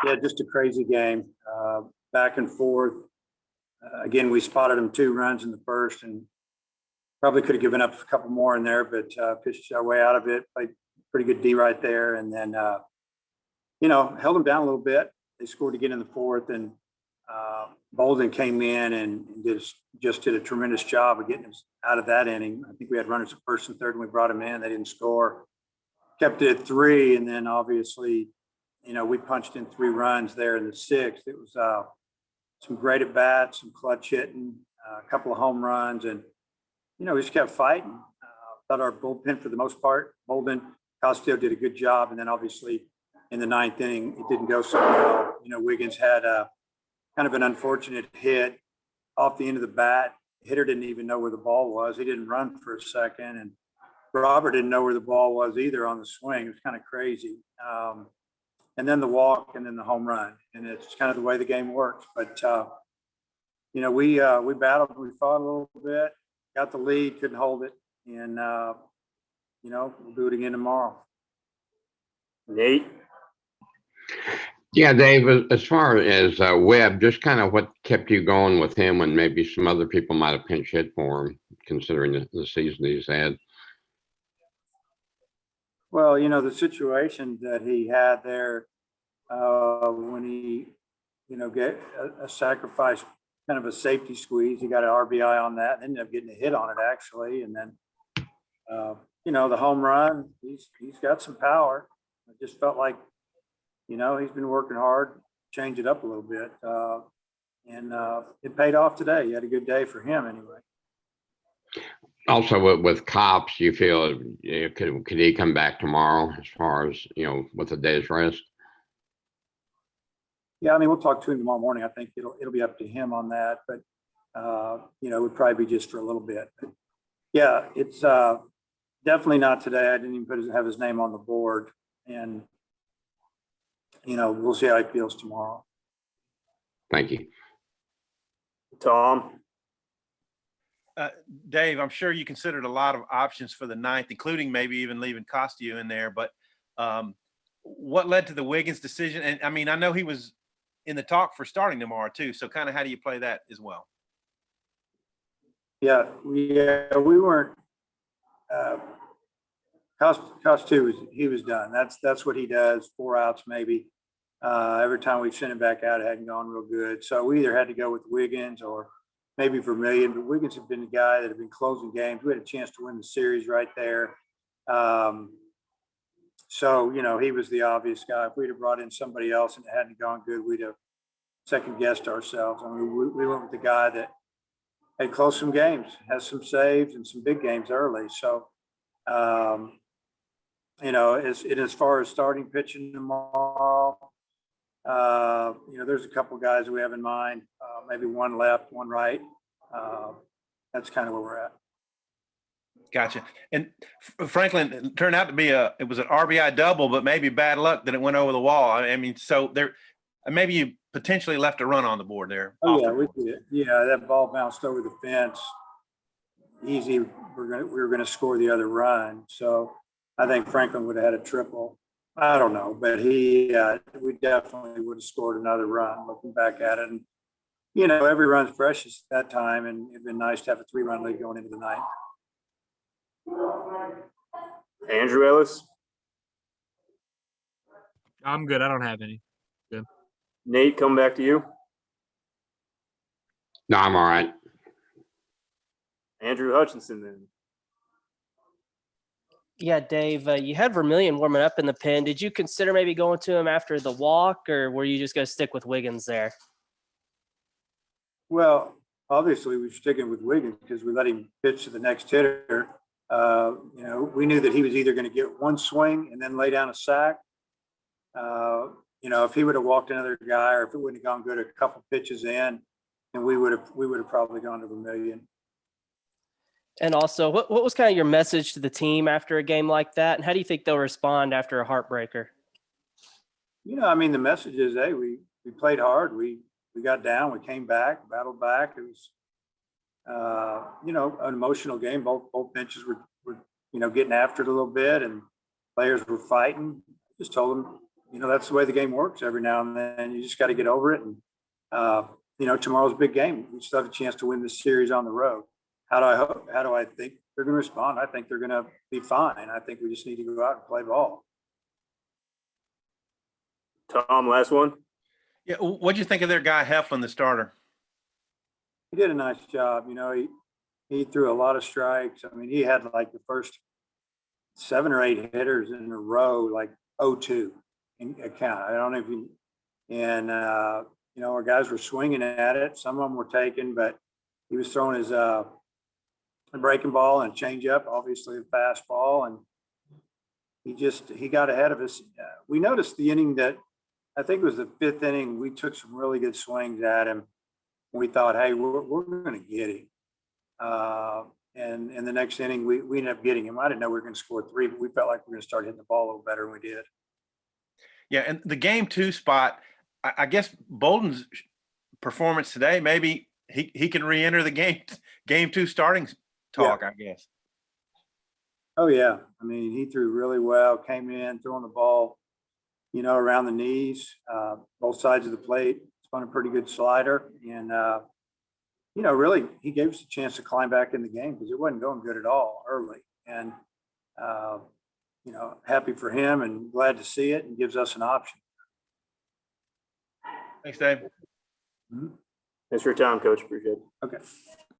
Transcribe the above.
Yeah, just a crazy game, back and forth. Again, we spotted them 2 runs in the first and probably could have given up a couple more in there, but pitched our way out of it. Played pretty good D right there, and then held them down a little bit. They scored again in the fourth, and Bolden came in and just did a tremendous job of getting us out of that inning. I think we had runners at first and third when we brought them in. They didn't score. Kept it at 3, and then obviously, we punched in 3 runs there in the 6th. It was some great at bats, some clutch hitting, a couple of home runs, and we just kept fighting. Thought our bullpen, for the most part, Bolden, Castillo did a good job, and then obviously in the 9th inning, it didn't go so well. Wiggins had a kind of an unfortunate hit off the end of the bat. The hitter didn't even know where the ball was. He didn't run for a second, and Robert didn't know where the ball was either on the swing. It was kind of crazy. And then the walk, and then the home run, and it's kind of the way the game works. But we battled, we fought a little bit, got the lead, couldn't hold it, and we'll do it again tomorrow. Nate? Yeah, Dave, as far as Webb, just kind of what kept you going with him when maybe some other people might have pinch hit for him, considering the season he's had? Well, the situation that he had there when he, get a sacrifice, kind of a safety squeeze. He got an RBI on that and ended up getting a hit on it, actually. And then, the home run, he's got some power. I just felt like, he's been working hard, change it up a little bit. And it paid off today. He had a good day for him anyway. Also, with Cops, you feel could he come back tomorrow as far as, with a day's rest? Yeah, we'll talk to him tomorrow morning. I think it'll be up to him on that, but it would probably be just for a little bit. But yeah, it's definitely not today. I didn't even have his name on the board, and we'll see how he feels tomorrow. Thank you. Tom? Dave, I'm sure you considered a lot of options for the 9th, including maybe even leaving Castillo in there, but what led to the Wiggins decision? And I know he was in the talk for starting tomorrow too. So kind of how do you play that as well? Yeah, we weren't. Castillo was done. That's what he does. 4 outs maybe. Every time we've sent him back out, it hadn't gone real good. So we either had to go with Wiggins or maybe Vermillion. But Wiggins had been the guy that had been closing games. We had a chance to win the series right there. So, he was the obvious guy. If we'd have brought in somebody else and it hadn't gone good, we'd have second guessed ourselves. We went with the guy that had closed some games, has some saves and some big games early. So, as far as starting pitching tomorrow, there's a couple guys we have in mind, maybe one left, one right. That's kind of where we're at. Gotcha. And Franklin turned out to be it was an RBI double, but maybe bad luck that it went over the wall. So there, maybe you potentially left a run on the board there. Oh yeah, we did. Yeah, that ball bounced over the fence. Easy. We were gonna score the other run. So I think Franklin would have had a triple. I don't know, but we definitely would have scored another run looking back at it. And every run's precious at that time, and it'd been nice to have a 3-run lead going into the 9th. Andrew Ellis? I'm good. I don't have any. Good. Nate, come back to you. No, I'm all right. Andrew Hutchinson then. Yeah, Dave, you had Vermillion warming up in the pen. Did you consider maybe going to him after the walk, or were you just going to stick with Wiggins there? Well, obviously we're sticking with Wiggins because we let him pitch to the next hitter. We knew that he was either going to get one swing and then lay down a sack. If he would have walked another guy, or if it wouldn't have gone good a couple pitches in, then we would have probably gone to Vermillion. And also, what was kind of your message to the team after a game like that? And how do you think they'll respond after a heartbreaker? The message is, hey, we played hard. We got down, we came back, battled back. It was, an emotional game. Both benches were getting after it a little bit, and players were fighting. Just told them, that's the way the game works every now and then. You just got to get over it. And, tomorrow's a big game. We still have a chance to win this series on the road. How do I think they're going to respond? I think they're going to be fine. I think we just need to go out and play ball. Tom, last one. Yeah, what'd you think of their guy Heflin, the starter? He did a nice job. He threw a lot of strikes. I mean, he had like the first 7 or 8 hitters in a row, like 0-2 in a count. I don't know if you, and, our guys were swinging at it. Some of them were taken, but he was throwing his breaking ball and changeup, obviously a fastball. And he got ahead of us. We noticed the inning that I think it was the 5th inning. We took some really good swings at him. We thought, hey, we're going to get him. And in the next inning, we ended up getting him. I didn't know we were going to score 3, but we felt like we were going to start hitting the ball a little better, and we did. Yeah, and the game 2 spot, I guess Bolden's performance today, maybe he can re-enter the game 2 starting talk, I guess. Oh, yeah. I mean, he threw really well, came in, throwing the ball, around the knees, both sides of the plate. Spun a pretty good slider. And, really, he gave us a chance to climb back in the game because it wasn't going good at all early. And, happy for him and glad to see it, and gives us an option. Thanks, Dave. Mm-hmm. Thanks for your time, Coach. Appreciate it. Okay.